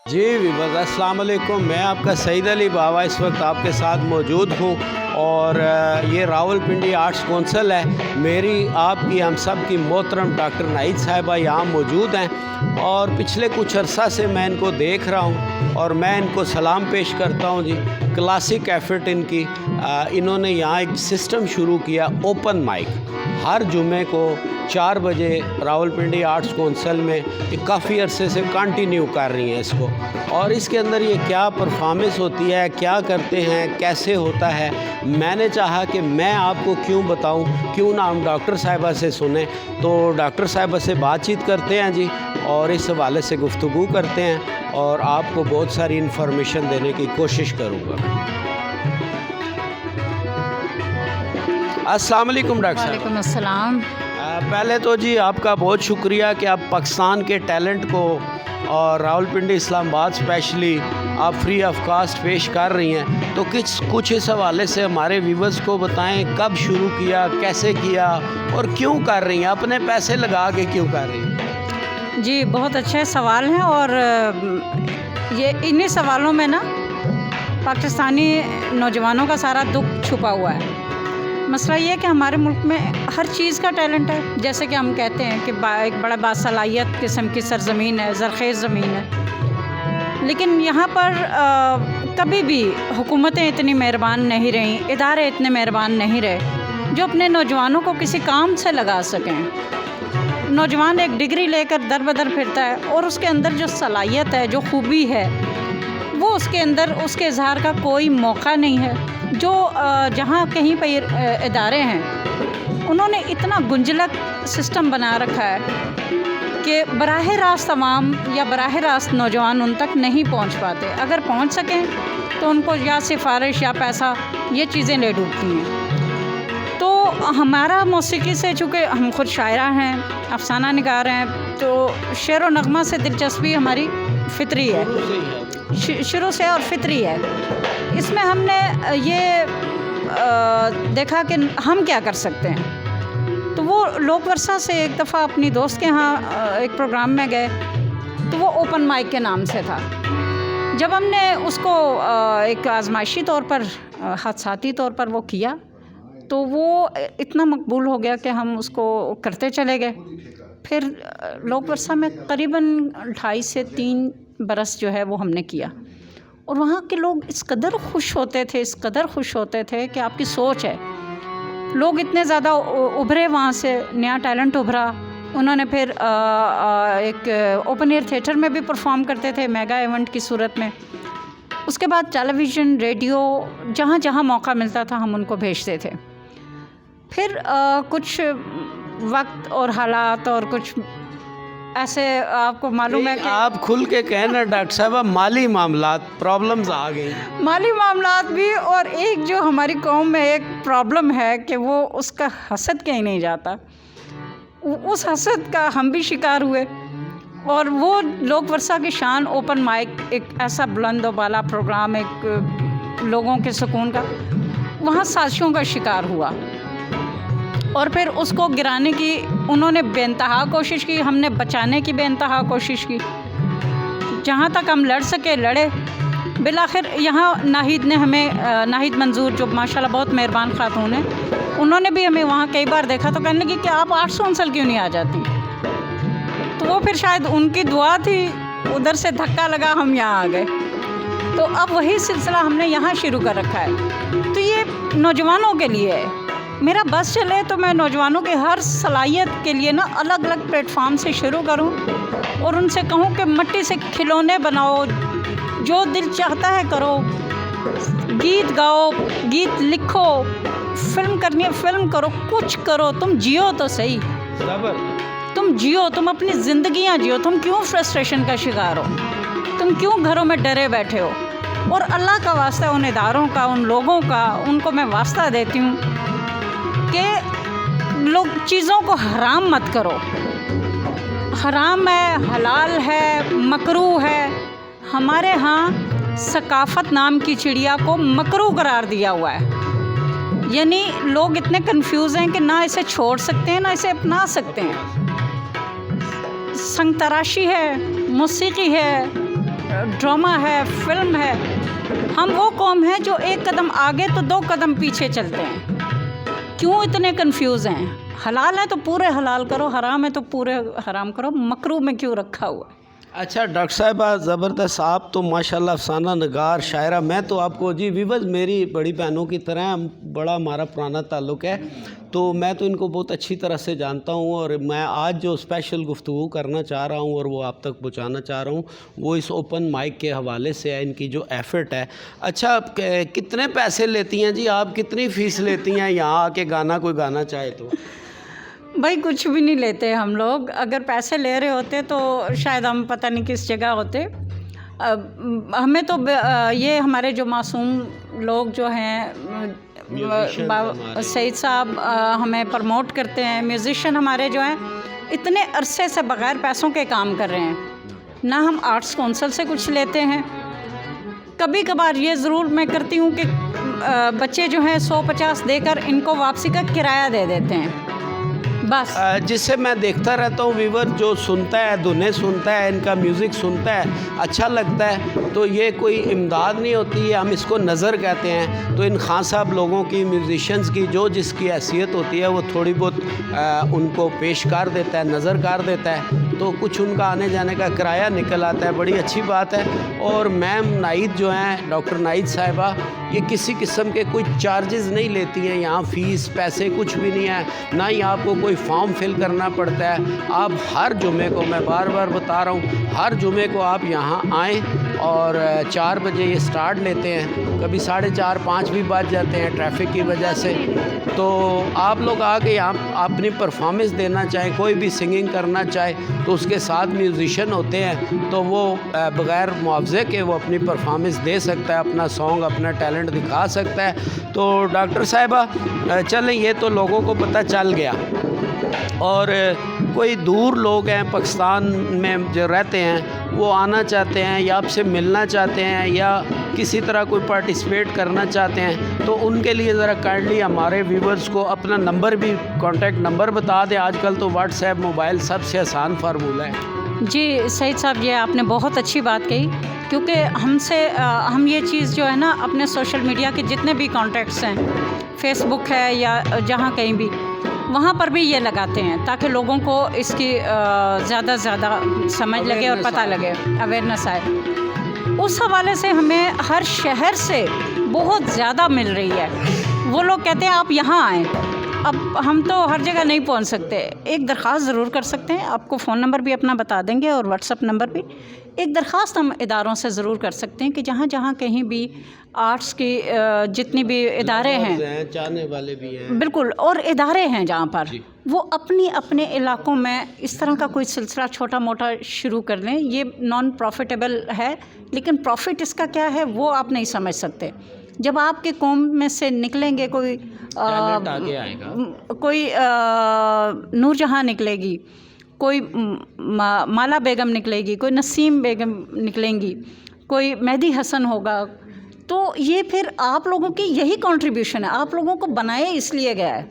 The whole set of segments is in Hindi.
जी विवर्स अस्सलाम वालेकुम। मैं आपका सईद अली बावा इस वक्त आपके साथ मौजूद हूँ और ये रावलपिंडी आर्ट्स कौंसिल है। मेरी आपकी हम सब की मोहतरम डॉक्टर नाहिद साहिबा यहाँ मौजूद हैं और पिछले कुछ अरसा से मैं इनको देख रहा हूँ और मैं इनको सलाम पेश करता हूँ जी। क्लासिक एफर्ट इनकी। इन्होंने यहाँ एक सिस्टम शुरू किया ओपन माइक, हर जुमे को 4 बजे रावलपिंडी आर्ट्स कौंसिल में काफ़ी अरसे से कंटिन्यू कर रही हैं इसको। और इसके अंदर ये क्या परफॉर्मेंस होती है, क्या करते हैं, कैसे होता है, मैंने चाहा कि मैं आपको क्यों बताऊं, क्यों ना हम डॉक्टर साहिबा से सुने। तो डॉक्टर साहिबा से बातचीत करते हैं जी और इस हवाले से गुफ्तगू करते हैं और आपको बहुत सारी इन्फॉर्मेशन देने की कोशिश करूँगा। अस्सलाम वालेकुम डॉक्टर साहब। वालेकुम अस्सलाम। पहले तो जी आपका बहुत शुक्रिया कि आप पाकिस्तान के टैलेंट को और रावलपिंडी इस्लामाबाद स्पेशली आप फ्री ऑफ कास्ट पेश कर रही हैं। तो कुछ इस हवाले से हमारे व्यूवर्स को बताएं, कब शुरू किया, कैसे किया और क्यों कर रही हैं, अपने पैसे लगा के क्यों कर रही हैं? जी बहुत अच्छे सवाल हैं और ये इन्हीं सवालों में ना पाकिस्तानी नौजवानों का सारा दुख छुपा हुआ है। मसला ये है कि हमारे मुल्क में हर चीज़ का टैलेंट है। जैसे कि हम कहते हैं कि एक बड़ा बासलाहियत किस्म की सरज़मीन है, ज़रख़ेज़ ज़मीन है, लेकिन यहाँ पर कभी भी हुकूमतें इतनी मेहरबान नहीं रहीं, इदारे इतने मेहरबान नहीं रहे जो अपने नौजवानों को किसी काम से लगा सकें। नौजवान एक डिग्री लेकर दर बदर फिरता है और उसके अंदर जो सलाहियत है, जो खूबी है, वो उसके अंदर उसके इज़हार का कोई मौका नहीं है। जो जहाँ कहीं पर इदारे हैं उन्होंने इतना गुंजलक सिस्टम बना रखा है कि बराह रास्त तमाम या बराह रास्त नौजवान उन तक नहीं पहुँच पाते। अगर पहुँच सकें तो उनको या सिफारिश या पैसा ये चीज़ें ले डूबती हैं। तो हमारा मौसीकी से, चूँकि हम खुद शायरा हैं, अफसाना निगार हैं, तो शेर व नग़मा से दिलचस्पी हमारी फितरी है, शुरू से और फितरी है। इसमें हमने ये देखा कि हम क्या कर सकते हैं। तो वो लोक वर्षा से एक दफ़ा अपनी दोस्त के यहाँ एक प्रोग्राम में गए, तो वो ओपन माइक के नाम से था। जब हमने उसको एक आजमाइशी तौर पर, हादसाती तौर पर वो किया, तो वो इतना मकबूल हो गया कि हम उसको करते चले गए। फिर लोक वर्षा में करीबन 2.5 से 3 बरस जो है वो हमने किया और वहाँ के लोग इस कदर खुश होते थे, इस कदर खुश होते थे कि आपकी सोच है। लोग इतने ज़्यादा उभरे, वहाँ से नया टैलेंट उभरा। उन्होंने फिर एक ओपन एयर थिएटर में भी परफॉर्म करते थे, मेगा इवेंट की सूरत में। उसके बाद टेलीविज़न, रेडियो, जहाँ जहाँ मौका मिलता था हम उनको भेजते थे। फिर कुछ वक्त और हालात और कुछ ऐसे, आपको मालूम है कि आप खुल के कहना डॉक्टर साहब, माली मामलात प्रॉब्लम्स आ गई, माली मामलात भी, और एक जो हमारी कौम में एक प्रॉब्लम है कि वो उसका हसद कहीं नहीं जाता। उस हसद का हम भी शिकार हुए और वो लोक वर्षा की शान ओपन माइक, एक ऐसा बुलंद और बाला प्रोग्राम, एक लोगों के सुकून का, वहाँ साजिशों का शिकार हुआ और फिर उसको गिराने की उन्होंने बेइंतहा कोशिश की, हमने बचाने की बेइंतहा कोशिश की। जहाँ तक हम लड़ सके लड़े। बिलाखिर यहाँ नाहिद ने हमें, नाहिद मंजूर जो माशाल्लाह बहुत मेहरबान खातून है, उन्होंने भी हमें वहाँ कई बार देखा तो कहने लगी कि आप आर्ट्स कौंसिल क्यों नहीं आ जाती। तो वो फिर शायद उनकी दुआ थी, उधर से धक्का लगा, हम यहाँ आ गए। तो अब वही सिलसिला हमने यहाँ शुरू कर रखा है। तो ये नौजवानों के लिए है। मेरा बस चले तो मैं नौजवानों के हर सलाहियत के लिए ना अलग अलग प्लेटफार्म से शुरू करूं और उनसे कहूं कि मिट्टी से खिलौने बनाओ, जो दिल चाहता है करो, गीत गाओ, गीत लिखो, फिल्म करनी है फिल्म करो, कुछ करो, तुम जियो तो सही, तुम जियो, तुम अपनी ज़िंदगियां जियो। तुम क्यों फ्रस्ट्रेशन का शिकार हो, तुम क्यों घरों में डरे बैठे हो। और अल्लाह का वास्ता उन इदारों का, उन लोगों का, उनको मैं वास्ता देती हूँ कि लोग चीज़ों को हराम मत करो। हराम है, हलाल है, मकरूह है। हमारे यहाँ सकाफ़त नाम की चिड़िया को मकरूह करार दिया हुआ है। यानी लोग इतने कंफ्यूज हैं कि ना इसे छोड़ सकते हैं ना इसे अपना सकते हैं। संग तराशी है, मौसीकी है, ड्रामा है, फिल्म है। हम वो कौम है जो एक कदम आगे तो 2 कदम पीछे चलते हैं। क्यों इतने कंफ्यूज हैं? हलाल है तो पूरे हलाल करो, हराम है तो पूरे हराम करो, मकरूह में क्यों रखा हुआ? अच्छा डॉक्टर साहिबा, ज़बरदस्त। आप तो माशाल्लाह अफसाना नगार शायरा। मैं तो आपको जी विवज मेरी बड़ी बहनों की तरह हैं, बड़ा हमारा पुराना ताल्लुक़ है, तो मैं तो इनको बहुत अच्छी तरह से जानता हूँ। और मैं आज जो स्पेशल गुफ्तगू करना चाह रहा हूँ और वो आप तक पहुँचाना चाह रहा हूँ, वो इस ओपन माइक के हवाले से है, इनकी जो एफ़र्ट है। अच्छा, कितने पैसे लेती हैं जी आप? कितनी फ़ीस लेती हैं यहाँ आके गाना कोई गाना चाहे तो? भाई कुछ भी नहीं लेते हम लोग। अगर पैसे ले रहे होते तो शायद हम पता नहीं किस जगह होते। हमें तो ये हमारे जो मासूम लोग जो हैं, सईद साहब हमें प्रमोट करते हैं। म्यूज़िशियन हमारे जो हैं इतने अरसे से बग़ैर पैसों के काम कर रहे हैं। ना हम आर्ट्स कौंसल से कुछ लेते हैं। कभी कभार ये ज़रूर मैं करती हूँ कि बच्चे जो हैं 100-50 देकर इनको वापसी का किराया दे देते हैं बस। जिससे मैं देखता रहता हूँ व्यूवर जो सुनता है, धुनें सुनता है, इनका म्यूज़िक सुनता है, अच्छा लगता है, तो ये कोई इमदाद नहीं होती है, हम इसको नज़र कहते हैं। तो इन खान साहब लोगों की, म्यूज़िशंस की जो जिसकी हैसियत होती है वो थोड़ी बहुत उनको पेश कर देता है, नज़र कर देता है, तो कुछ उनका आने जाने का किराया निकल आता है। बड़ी अच्छी बात है। और मैम नाइद जो हैं, डॉक्टर नाइद साहिबा, ये किसी किस्म के कोई चार्जेस नहीं लेती हैं यहाँ, फ़ीस पैसे कुछ भी नहीं है, ना ही आपको कोई फॉर्म फिल करना पड़ता है। आप हर जुमे को, मैं बार बार बता रहा हूँ, हर जुमे को आप यहाँ आएँ और 4 बजे ये स्टार्ट लेते हैं, कभी 4:30-5 भी बज जाते हैं ट्रैफिक की वजह से। तो आप लोग आके यहाँ अपनी परफॉर्मेंस देना चाहें, कोई भी सिंगिंग करना चाहे तो उसके साथ म्यूज़िशियन होते हैं, तो वो बग़ैर मुआवजे के वो अपनी परफॉर्मेंस दे सकता है, अपना सॉन्ग, अपना टैलेंट दिखा सकता है। तो डॉक्टर साहिबा चलें, ये तो लोगों को पता चल गया। और कोई दूर लोग हैं पाकिस्तान में जो रहते हैं, वो आना चाहते हैं या आपसे मिलना चाहते हैं या किसी तरह कोई पार्टिसिपेट करना चाहते हैं, तो उनके लिए ज़रा काइंडली हमारे व्यूवर्स को अपना नंबर भी, कॉन्टैक्ट नंबर बता दें। आजकल तो व्हाट्सएप, मोबाइल सबसे आसान फार्मूला है। जी सईद साहब, ये आपने बहुत अच्छी बात कही, क्योंकि हम ये चीज़ जो है ना अपने सोशल मीडिया के जितने भी कॉन्टैक्ट्स हैं, फेसबुक है या जहाँ कहीं भी, वहाँ पर भी ये लगाते हैं ताकि लोगों को इसकी ज़्यादा से ज़्यादा समझ लगे और पता लगे, अवेयरनेस आए। उस हवाले से हमें हर शहर से बहुत ज़्यादा मिल रही है। वो लोग कहते हैं आप यहाँ आएँ। अब हम तो हर जगह नहीं पहुंच सकते, एक दरख्वास्त ज़रूर कर सकते हैं। आपको फ़ोन नंबर भी अपना बता देंगे और व्हाट्सअप नंबर भी। एक दरख्वास्त हम इदारों से ज़रूर कर सकते हैं कि जहाँ जहाँ कहीं भी आर्ट्स की जितनी भी इदारे हैं, चाहने वाले भी हैं, बिल्कुल, और इदारे हैं जहाँ पर वो अपने इलाकों में इस तरह का कोई सिलसिला छोटा मोटा शुरू कर लें। ये नॉन प्रॉफिटेबल है, लेकिन प्रॉफिट इसका क्या है वो आप नहीं समझ सकते। जब आपके कौम में से निकलेंगे कोई आगे आएगा, कोई नूरजहाँ निकलेगी, कोई माला बेगम निकलेगी, कोई नसीम बेगम निकलेंगी, कोई मेहदी हसन होगा, तो ये फिर आप लोगों की यही कंट्रीब्यूशन है। आप लोगों को बनाए इसलिए गया है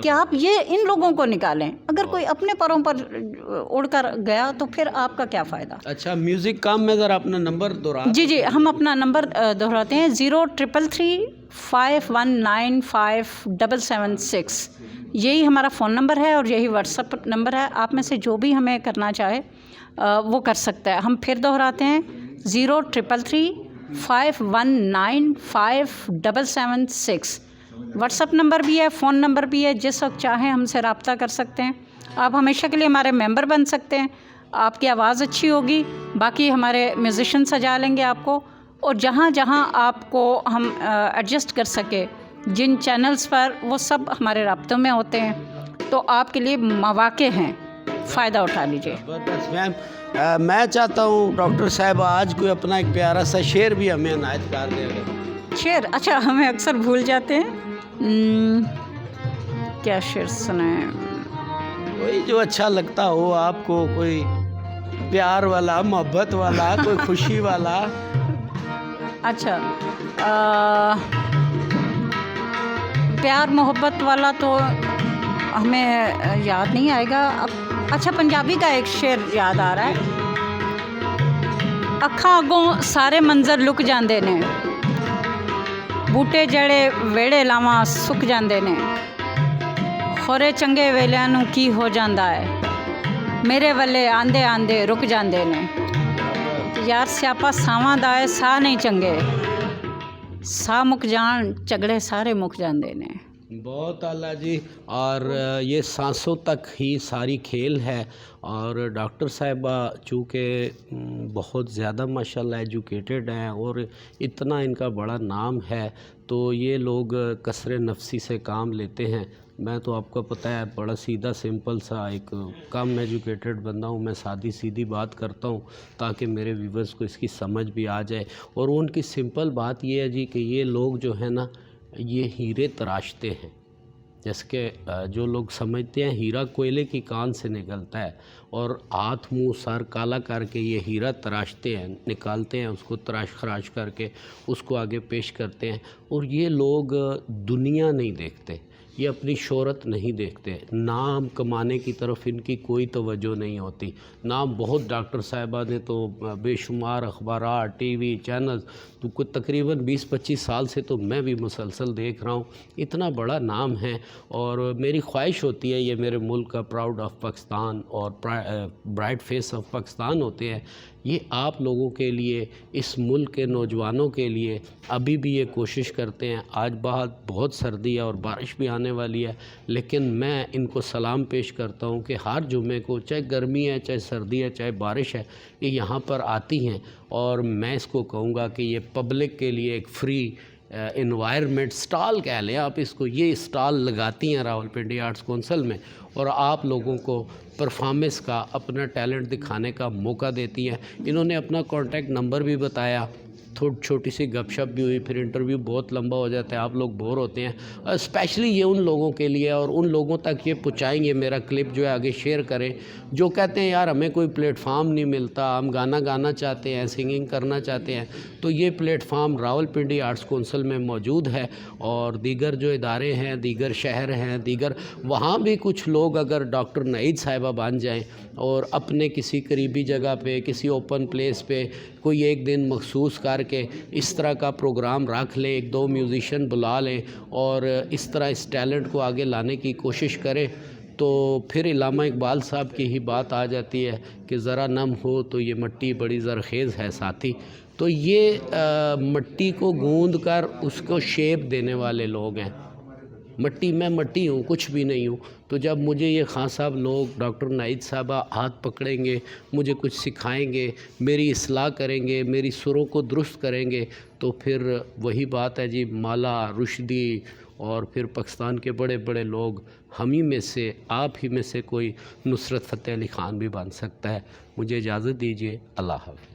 कि आप ये इन लोगों को निकालें। अगर कोई अपने पैरों पर उड़कर गया तो फिर आपका क्या फ़ायदा। अच्छा, म्यूज़िक काम में ज़रा अपना नंबर दोहरा। जी, हम अपना नंबर दोहराते हैं, 033351957776। यही हमारा फ़ोन नंबर है और यही व्हाट्सअप नंबर है। आप में से जो भी हमें करना चाहे वो कर सकता है। हम फिर दोहराते हैं, 033351957776। व्हाट्सअप नंबर भी है, फ़ोन नंबर भी है। जिस वक्त चाहें हमसे रब्ता कर सकते हैं। आप हमेशा के लिए हमारे मेंबर बन सकते हैं। आपकी आवाज़ अच्छी होगी, बाकी हमारे म्यूज़िशियन सजा लेंगे आपको। और जहाँ जहाँ आपको हम एडजस्ट कर सके, जिन चैनल्स पर, वो सब हमारे राब्तों में होते हैं। तो आपके लिए मौक़े हैं, फ़ायदा उठा लीजिए। बस मैम, मैं चाहता हूँ डॉक्टर साहब आज कोई अपना एक प्यारा सा शेर भी हमें अनायत कर देगा। शेर? अच्छा, हमें अक्सर भूल जाते हैं। क्या शेर सुनाएं? कोई जो अच्छा लगता हो आपको, कोई प्यार वाला, मोहब्बत वाला, कोई खुशी वाला। अच्छा, प्यार मोहब्बत वाला तो हमें याद नहीं आएगा अब। अच्छा, पंजाबी का एक शेर याद आ रहा है। ਅੱਖਾਂ ਅੱਗੋਂ ਸਾਰੇ ਮੰਜ਼ਰ ਲੁਕ ਜਾਂਦੇ ਨੇ, ਬੂਟੇ ਜਿਹੜੇ ਵਿਹੜੇ ਲਾਵਾਂ ਸੁੱਕ ਜਾਂਦੇ ਨੇ, ਖੋਰੇ ਚੰਗੇ ਵੇਲਿਆਂ ਨੂੰ ਕੀ ਹੋ ਜਾਂਦਾ ਹੈ, ਮੇਰੇ ਵੱਲੇ ਆਂਦੇ ਆਂਦੇ ਰੁਕ ਜਾਂਦੇ ਨੇ। ਯਾਰ ਸਿਆਪਾ ਸਾਵਾਂ ਦਾ ਹੈ, ਸਾਹ ਨਹੀਂ ਚੰਗੇ, ਸਾਹ मुक जान झगड़े सारे मुक जाते ने। बहुत आला जी। और ये सांसों तक ही सारी खेल है। और डॉक्टर साहिबा चूँकि बहुत ज़्यादा माशाल्लाह एजुकेटेड हैं और इतना इनका बड़ा नाम है, तो ये लोग कसरे नफसी से काम लेते हैं। मैं तो आपको पता है बड़ा सीधा सिंपल सा एक कम एजुकेटेड बंदा हूँ, मैं सादी सीधी बात करता हूँ ताकि मेरे व्यूवर्स को इसकी समझ भी आ जाए। और उनकी सिंपल बात ये है जी कि ये लोग जो है ना, ये हीरे तराशते हैं। जैसे कि जो लोग समझते हैं हीरा कोयले की कान से निकलता है, और हाथ मुंह सर काला करके ये हीरा तराशते हैं, निकालते हैं उसको, तराश खराश करके उसको आगे पेश करते हैं। और ये लोग दुनिया नहीं देखते, ये अपनी शोहरत नहीं देखते, नाम कमाने की तरफ इनकी कोई तवज्जो नहीं होती। नाम बहुत डॉक्टर साहिबा ने तो बेशुमार अखबार, टीवी चैनल, तो कुछ तकरीबन 20-25 साल से तो मैं भी मुसलसल देख रहा हूँ, इतना बड़ा नाम है। और मेरी ख्वाहिश होती है ये मेरे मुल्क का प्राउड ऑफ पाकिस्तान और ब्राइट फेस ऑफ पाकिस्तान होते हैं, ये आप लोगों के लिए, इस मुल्क के नौजवानों के लिए अभी भी ये कोशिश करते हैं। आज बहुत सर्दी है और बारिश भी आने वाली है, लेकिन मैं इनको सलाम पेश करता हूँ कि हर जुमे को, चाहे गर्मी है, चाहे सर्दी है, चाहे बारिश है, ये यहाँ पर आती हैं। और मैं इसको कहूँगा कि ये पब्लिक के लिए एक फ्री इन्वायरमेंट स्टॉल कह लें आप इसको, ये स्टॉल लगाती हैं रावलपिंडी आर्ट्स कौंसिल में, और आप लोगों को परफॉर्मेंस का, अपना टैलेंट दिखाने का मौका देती हैं। इन्होंने अपना कॉन्टैक्ट नंबर भी बताया, थोड़ी छोटी सी गपशप भी हुई, फिर इंटरव्यू बहुत लंबा हो जाता है, आप लोग बोर होते हैं। स्पेशली ये उन लोगों के लिए, और उन लोगों तक ये पहुँचाएंगे, मेरा क्लिप जो है आगे शेयर करें, जो कहते हैं यार हमें कोई प्लेटफार्म नहीं मिलता, हम गाना गाना चाहते हैं, सिंगिंग करना चाहते हैं, तो ये प्लेटफार्म रावलपिंडी आर्ट्स कौंसिल में मौजूद है। और दीगर जो इदारे हैं, दीगर शहर हैं, दीगर वहाँ भी कुछ लोग अगर डॉक्टर नईद साहिबा बन जाएँ और अपने किसी करीबी जगह पे, किसी ओपन प्लेस पे कोई एक दिन मखसूस करके इस तरह का प्रोग्राम रख लें, 1-2 म्यूज़िशियन बुला लें और इस तरह इस टैलेंट को आगे लाने की कोशिश करें, तो फिर इल्लामा इकबाल साहब की ही बात आ जाती है कि ज़रा नम हो तो ये मिट्टी बड़ी ज़रखेज़ है साथी। तो ये मिट्टी को गूंद कर उसको शेप देने वाले लोग हैं। मिट्टी, मैं मिट्टी हूँ, कुछ भी नहीं हूँ। तो जब मुझे ये खान साहब लोग, डॉक्टर नाइद साहबा हाथ पकड़ेंगे, मुझे कुछ सिखाएंगे, मेरी इस्लाह करेंगे, मेरी सुरों को दुरुस्त करेंगे, तो फिर वही बात है जी, माला रुश्दी और फिर पाकिस्तान के बड़े बड़े लोग, हम ही में से, आप ही में से कोई नुसरत फ़तेह अली ख़ान भी बन सकता है। मुझे इजाज़त दीजिए। अल्लाह हाफ़िज़।